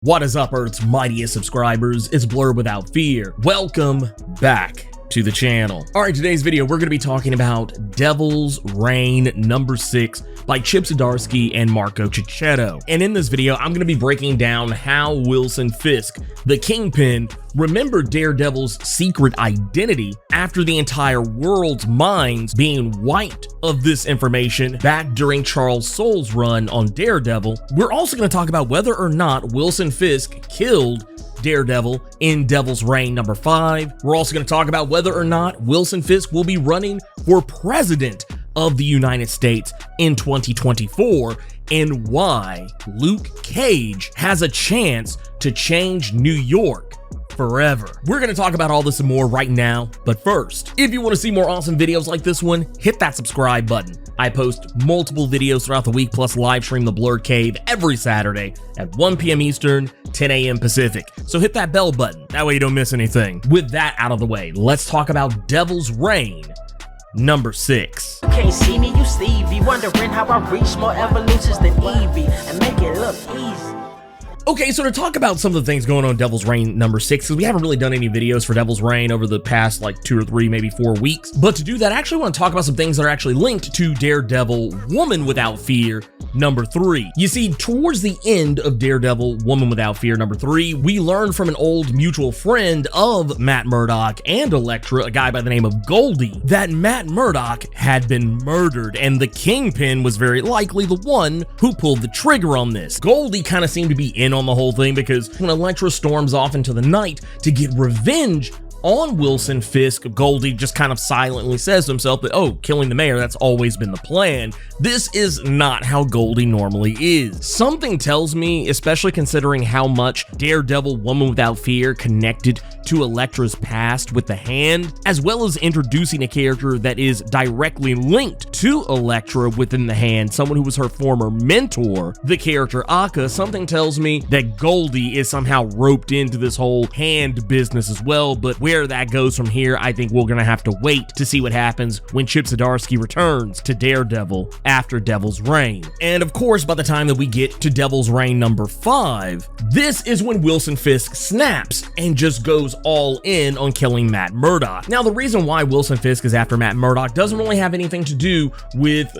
What is up, Earth's mightiest subscribers? It's Blerd without fear. Welcome back to the channel. All right, today's video, we're going to be talking about Devil's Reign number 6 by Chip Zdarsky and Marco Cicchetto. And in this video, I'm going to be breaking down how Wilson Fisk, the Kingpin, remembered Daredevil's secret identity after the entire world's minds being wiped of this information back during Charles Soule's run on Daredevil. We're also going to talk about whether or not Wilson Fisk killed Daredevil in Devil's Reign number 5. We're also going to talk about whether or not Wilson Fisk will be running for president of the United States in 2024 and why Luke Cage has a chance to change New York forever. We're going to talk about all this and more right now, but first, if you want to see more awesome videos like this one, hit that subscribe button. I post multiple videos throughout the week, plus live stream the Blerd Cave every Saturday at 1 p.m. Eastern, 10 a.m. Pacific. So hit that bell button, that way you don't miss anything. With that out of the way, let's talk about Devil's Reign number 6. You can't see me, you Stevie, wondering how I reach more evolutions than Evie and make it look easy. Okay, so to talk about some of the things going on in Devil's Reign number 6, because we haven't really done any videos for Devil's Reign over the past like 2 or 3, maybe 4 weeks. But to do that, I actually want to talk about some things that are actually linked to Daredevil Woman Without Fear number 3. You see, towards the end of Daredevil Woman Without Fear number 3, we learned from an old mutual friend of Matt Murdock and Elektra, a guy by the name of Goldie, that Matt Murdock had been murdered, and the Kingpin was very likely the one who pulled the trigger on this. Goldie kind of seemed to be in on the whole thing because when Elektra storms off into the night to get revenge on Wilson Fisk, Goldie just kind of silently says to himself that, oh, killing the mayor, that's always been the plan. This is not how Goldie normally is. Something tells me, especially considering how much Daredevil Woman Without Fear connected to Elektra's past with the Hand, as well as introducing a character that is directly linked to Elektra within the Hand, someone who was her former mentor, the character Akka. Something tells me that Goldie is somehow roped into this whole Hand business as well, but where that goes from here, I think we're gonna have to wait to see what happens when Chip Zdarsky returns to Daredevil after Devil's Reign. And of course, by the time that we get to Devil's Reign number 5, this is when Wilson Fisk snaps and just goes all in on killing Matt Murdock. Now, the reason why Wilson Fisk is after Matt Murdock doesn't really have anything to do with,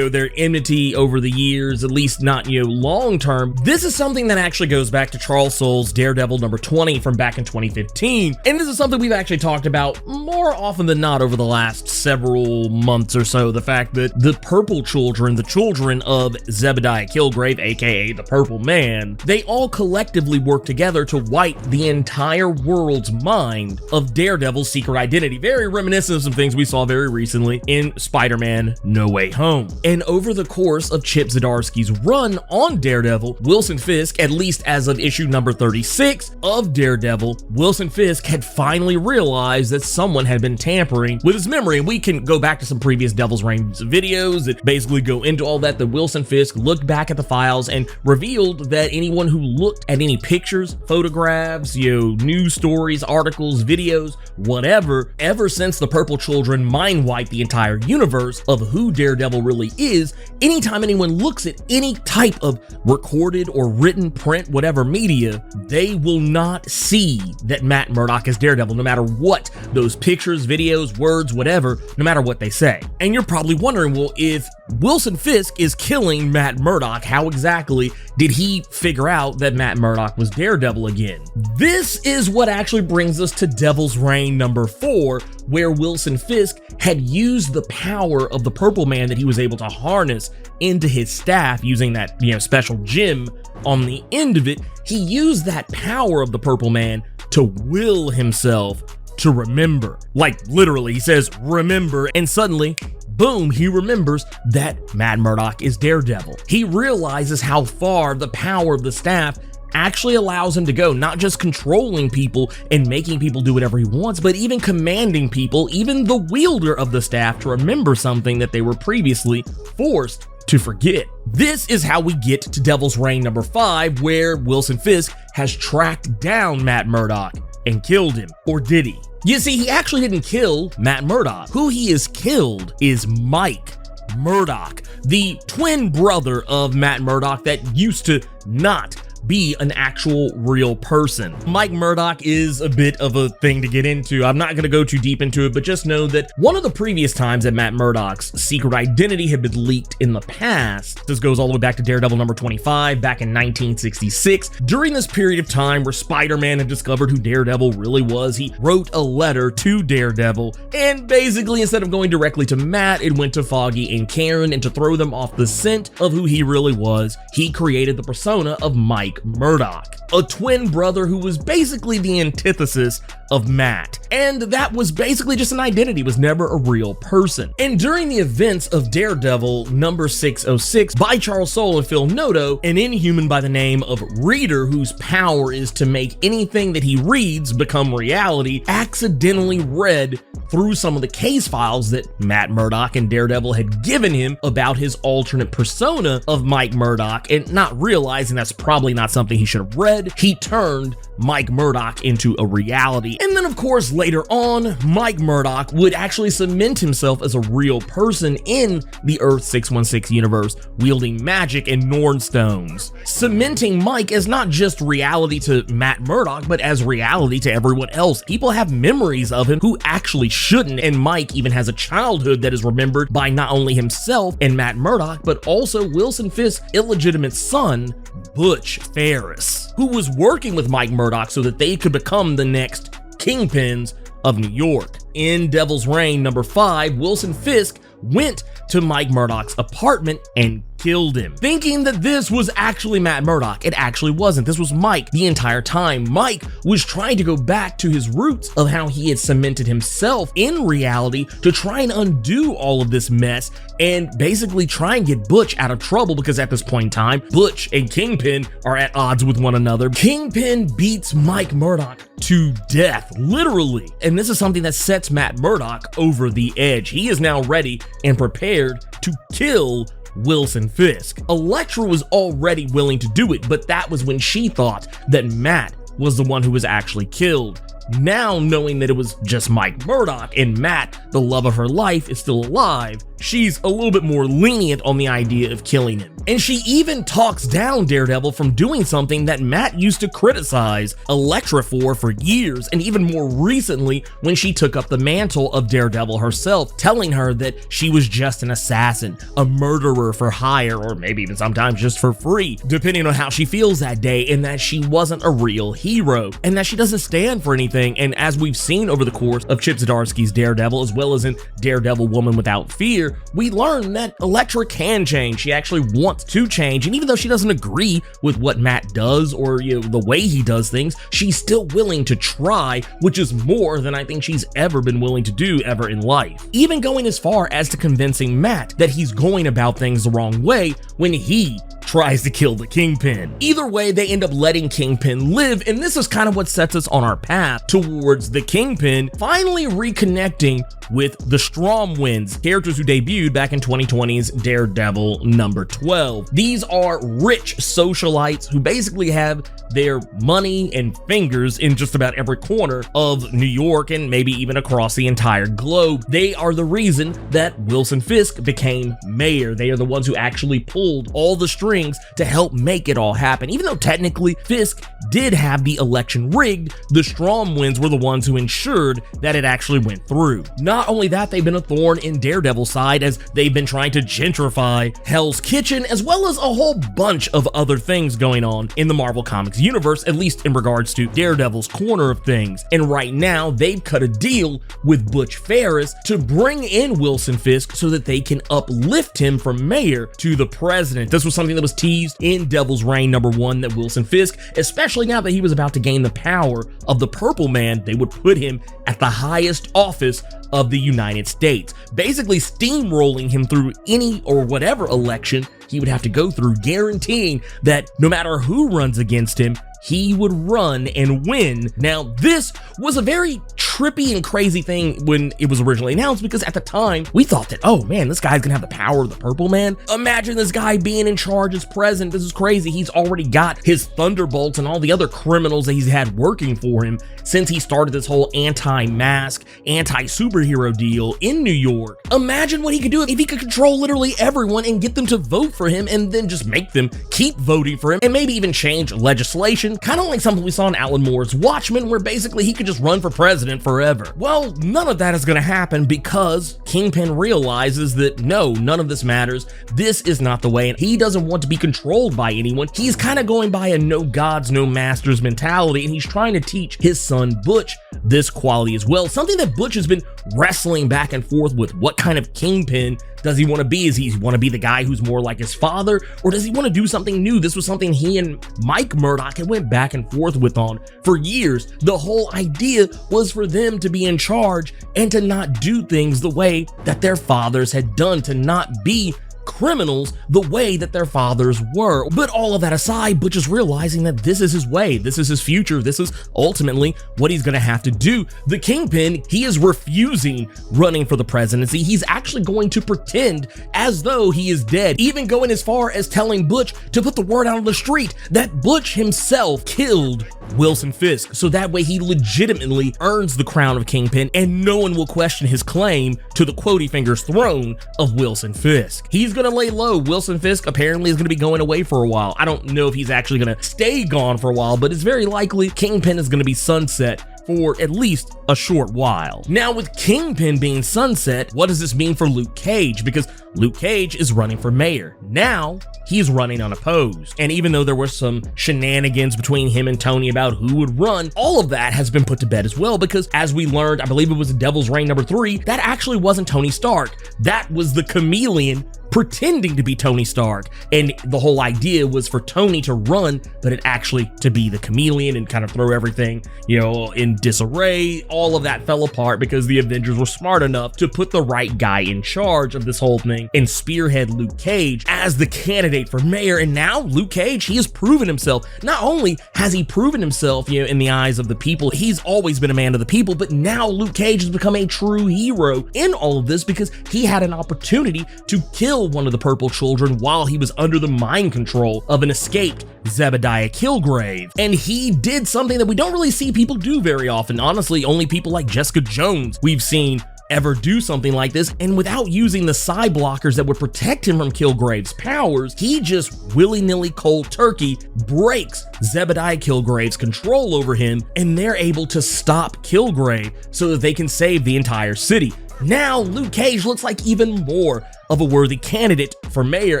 their enmity over the years, at least not, long term. This is something that actually goes back to Charles Soule's Daredevil number 20 from back in 2015. And this is something we've actually talked about more often than not over the last several months or so, the fact that the Purple Children, the children of Zebediah Kilgrave, aka the Purple Man, they all collectively work together to wipe the entire world's mind of Daredevil's secret identity. Very reminiscent of some things we saw very recently in Spider-Man No Way Home. And over the course of Chip Zdarsky's run on Daredevil, Wilson Fisk, at least as of issue number 36 of Daredevil, Wilson Fisk had finally realized that someone had been tampering with his memory. And we can go back to some previous Devil's Reign videos that basically go into all that. The Wilson Fisk looked back at the files and revealed that anyone who looked at any pictures, photographs, news stories, articles, videos, whatever, ever since the Purple Children mind wiped the entire universe of who Daredevil really is, anytime anyone looks at any type of recorded or written print, whatever media, they will not see that Matt Murdock is Daredevil, no matter what those pictures, videos, words, whatever, no matter what they say. And you're probably wondering, well, if Wilson Fisk is killing Matt Murdock, how exactly did he figure out that Matt Murdock was Daredevil again? This is what actually brings us to Devil's Reign number 4, where Wilson Fisk had used the power of the Purple Man that he was able to harness into his staff using that, special gem on the end of it. He used that power of the Purple Man to will himself to remember. Like literally, he says, remember, and suddenly, boom, he remembers that Matt Murdock is Daredevil. He realizes how far the power of the staff actually allows him to go, not just controlling people and making people do whatever he wants, but even commanding people, even the wielder of the staff, to remember something that they were previously forced to forget. This is how we get to Devil's Reign number 5, where Wilson Fisk has tracked down Matt Murdock and killed him. Or did he? You see, he actually didn't kill Matt Murdock. Who he has killed is Mike Murdock, the twin brother of Matt Murdock that used to not be an actual real person. Mike Murdock is a bit of a thing to get into. I'm not going to go too deep into it, but just know that one of the previous times that Matt Murdock's secret identity had been leaked in the past, this goes all the way back to Daredevil number 25 back in 1966. During this period of time where Spider-Man had discovered who Daredevil really was, he wrote a letter to Daredevil, and basically instead of going directly to Matt, it went to Foggy and Karen, and to throw them off the scent of who he really was, he created the persona of Mike Murdock, a twin brother who was basically the antithesis of Matt. And that was basically just an identity, was never a real person. And during the events of Daredevil number 606 by Charles Soule and Phil Noto, an inhuman by the name of Reader, whose power is to make anything that he reads become reality, accidentally read through some of the case files that Matt Murdock and Daredevil had given him about his alternate persona of Mike Murdock, and not realizing that's probably not something he should have read, he turned Mike Murdock into a reality. And then of course later on, Mike Murdock would actually cement himself as a real person in the Earth 616 universe, wielding magic and Norn stones, cementing Mike as not just reality to Matt Murdock, but as reality to everyone else. People have memories of him who actually shouldn't, and Mike even has a childhood that is remembered by not only himself and Matt Murdock, but also Wilson Fisk's illegitimate son, Butch Ferris, who was working with Mike Murdock so that they could become the next Kingpins of New York. In Devil's Reign number 5, Wilson Fisk went to Mike Murdock's apartment and killed him, thinking that this was actually Matt Murdock. It actually wasn't. This was Mike the entire time. Mike was trying to go back to his roots of how he had cemented himself in reality to try and undo all of this mess and basically try and get Butch out of trouble, because at this point in time, Butch and Kingpin are at odds with one another. Kingpin beats Mike Murdock to death, literally. And this is something that sets Matt Murdock over the edge. He is now ready and prepared to kill Wilson Fisk. Elektra was already willing to do it, but that was when she thought that Matt was the one who was actually killed. Now, knowing that it was just Mike Murdock and Matt, the love of her life, is still alive, she's a little bit more lenient on the idea of killing him. And she even talks down Daredevil from doing something that Matt used to criticize Elektra for years, and even more recently when she took up the mantle of Daredevil herself, telling her that she was just an assassin, a murderer for hire, or maybe even sometimes just for free, depending on how she feels that day, and that she wasn't a real hero, and that she doesn't stand for anything. And as we've seen over the course of Chip Zdarsky's Daredevil, as well as in Daredevil Woman Without Fear, we learn that Elektra can change. She actually wants to change, and even though she doesn't agree with what Matt does or the way he does things, she's still willing to try, which is more than I think she's ever been willing to do ever in life. Even going as far as to convincing Matt that he's going about things the wrong way when he tries to kill the Kingpin. Either way, they end up letting Kingpin live, and this is kind of what sets us on our path towards the Kingpin finally reconnecting with the Stromwinds, characters who debuted back in 2020's Daredevil number 12. These are rich socialites who basically have their money and fingers in just about every corner of New York and maybe even across the entire globe. They are the reason that Wilson Fisk became mayor. They are the ones who actually pulled all the strings to help make it all happen. Even though technically Fisk did have the election rigged, the Stromwinds were the ones who ensured that it actually went through. Not only that, they've been a thorn in Daredevil's side as they've been trying to gentrify Hell's Kitchen, as well as a whole bunch of other things going on in the Marvel Comics universe, at least in regards to Daredevil's corner of things. And right now, they've cut a deal with Butch Ferris to bring in Wilson Fisk so that they can uplift him from mayor to the president. This was something that was teased in Devil's Reign number 1, that Wilson Fisk, especially now that he was about to gain the power of the Purple Man, they would put him at the highest office of the United States, basically steamrolling him through any or whatever election he would have to go through, guaranteeing that no matter who runs against him, he would run and win. Now, this was a very trippy and crazy thing when it was originally announced, because at the time, we thought that, oh man, this guy's gonna have the power of the Purple Man. Imagine this guy being in charge as president. This is crazy. He's already got his Thunderbolts and all the other criminals that he's had working for him since he started this whole anti-mask, anti-superhero deal in New York. Imagine what he could do if he could control literally everyone and get them to vote for him and then just make them keep voting for him and maybe even change legislation, kind of like something we saw in Alan Moore's Watchmen, where basically he could just run for president forever. Well, none of that is going to happen because Kingpin realizes that no, none of this matters. This is not the way, and he doesn't want to be controlled by anyone. He's kind of going by a no gods, no masters mentality, and he's trying to teach his son Butch this quality as well. Something that Butch has been wrestling back and forth with. What kind of Kingpin does he want to be? Is he want to be the guy who's more like his father, or does he want to do something new? This was something he and Mike Murdock had went back and forth with on for years. The whole idea was for them to be in charge and to not do things the way that their fathers had done, to not be criminals the way that their fathers were. But all of that aside, Butch is realizing that this is his way, this is his future, this is ultimately what he's gonna have to do. The Kingpin, he is refusing running for the presidency. He's actually going to pretend as though he is dead, even going as far as telling Butch to put the word out on the street that Butch himself killed Wilson Fisk, so that way he legitimately earns the crown of Kingpin and no one will question his claim to the quotey fingers throne of Wilson Fisk. He's gonna lay low. Wilson Fisk apparently is gonna be going away for a while. I don't know if he's actually gonna stay gone for a while, but it's very likely Kingpin is gonna be sunset for at least a short while. Now, with Kingpin being sunset, what does this mean for Luke Cage? Because Luke Cage is running for mayor. Now, he's running unopposed. And even though there were some shenanigans between him and Tony about who would run, all of that has been put to bed as well, because as we learned, I believe it was Devil's Reign number 3, that actually wasn't Tony Stark. That was the Chameleon pretending to be Tony Stark, and the whole idea was for Tony to run, but it actually to be the Chameleon and kind of throw everything, you know, in disarray. All of that fell apart because the Avengers were smart enough to put the right guy in charge of this whole thing and spearhead Luke Cage as the candidate for mayor. And now Luke Cage, he has proven himself. Not only has he proven himself, you know, in the eyes of the people, he's always been a man of the people, but now Luke Cage has become a true hero in all of this because he had an opportunity to kill one of the purple children while he was under the mind control of an escaped Zebediah Killgrave. And he did something that we don't really see people do very often. Honestly, only people like Jessica Jones we've seen ever do something like this, and without using the side blockers that would protect him from Killgrave's powers, he just willy-nilly cold turkey breaks Zebediah Killgrave's control over him, and they're able to stop Killgrave so that they can save the entire city. Now Luke Cage looks like even more of a worthy candidate for mayor,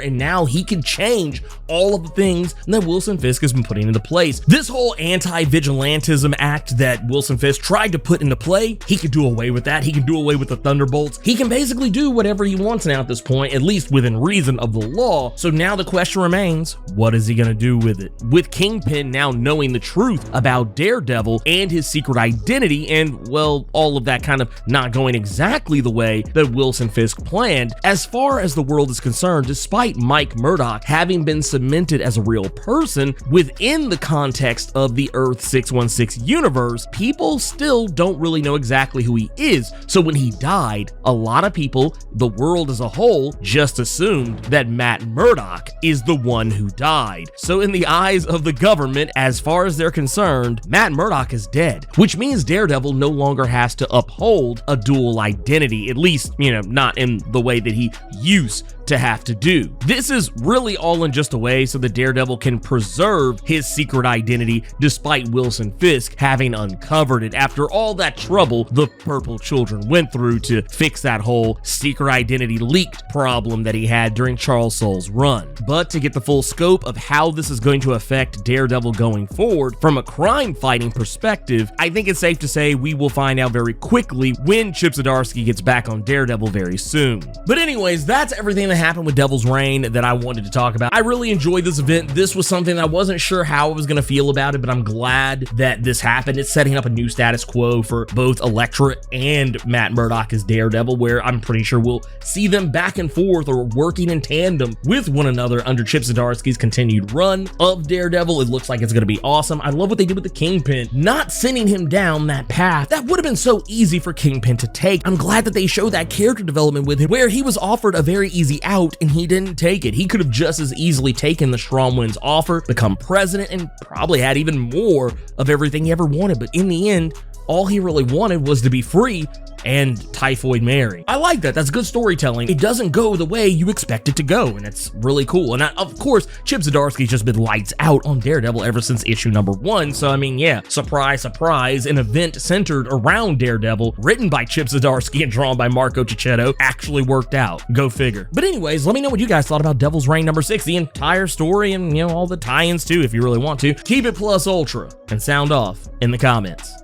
and now he can change all of the things that Wilson Fisk has been putting into place. This whole anti-vigilantism act that Wilson Fisk tried to put into play, he could do away with that. He can do away with the Thunderbolts. He can basically do whatever he wants now at this point, at least within reason of the law. So now the question remains, what is he gonna do with it? With Kingpin now knowing the truth about Daredevil and his secret identity, and well, all of that kind of not going exactly the way that Wilson Fisk planned, as far as the world is concerned, despite Mike Murdock having been cemented as a real person within the context of the Earth 616 universe, people still don't really know exactly who he is. So when he died, a lot of people, the world as a whole, just assumed that Matt Murdock is the one who died. So in the eyes of the government, as far as they're concerned, Matt Murdock is dead, which means Daredevil no longer has to uphold a dual identity, at least, you know, not in the way that he used to have to do. This is really all in just a way so that Daredevil can preserve his secret identity despite Wilson Fisk having uncovered it after all that trouble the purple children went through to fix that whole secret identity leaked problem that he had during Charles Soule's run. But to get the full scope of how this is going to affect Daredevil going forward from a crime fighting perspective, I think it's safe to say we will find out very quickly when Chip Zdarsky gets back on Daredevil very soon. But anyways, that's everything that happened with Devil's Reign that I wanted to talk about. I really enjoyed this event. This was something I wasn't sure how I was going to feel about it, but I'm glad that this happened. It's setting up a new status quo for both Elektra and Matt Murdock as Daredevil, where I'm pretty sure we'll see them back and forth or working in tandem with one another under Chip Zdarsky's continued run of Daredevil. It looks like it's going to be awesome. I love what they did with the Kingpin, not sending him down that path that would have been so easy for Kingpin to take. I'm glad that they showed that character development with him, where he was offered a very easy out and he didn't take it. He could have just as easily taken the Stromwind's offer, become president, and probably had even more of everything he ever wanted. But in the end, all he really wanted was to be free and Typhoid Mary. I like that. That's good storytelling. It doesn't go the way you expect it to go, and it's really cool. And of course, Chip Zdarsky's just been lights out on Daredevil ever since issue number 1. So I mean, yeah, surprise, surprise, an event centered around Daredevil, written by Chip Zdarsky and drawn by Marco Cicchetto, actually worked out. Go figure. But anyways, let me know what you guys thought about Devil's Reign number 6, the entire story, and all the tie-ins too, if you really want to. Keep it plus ultra and sound off in the comments.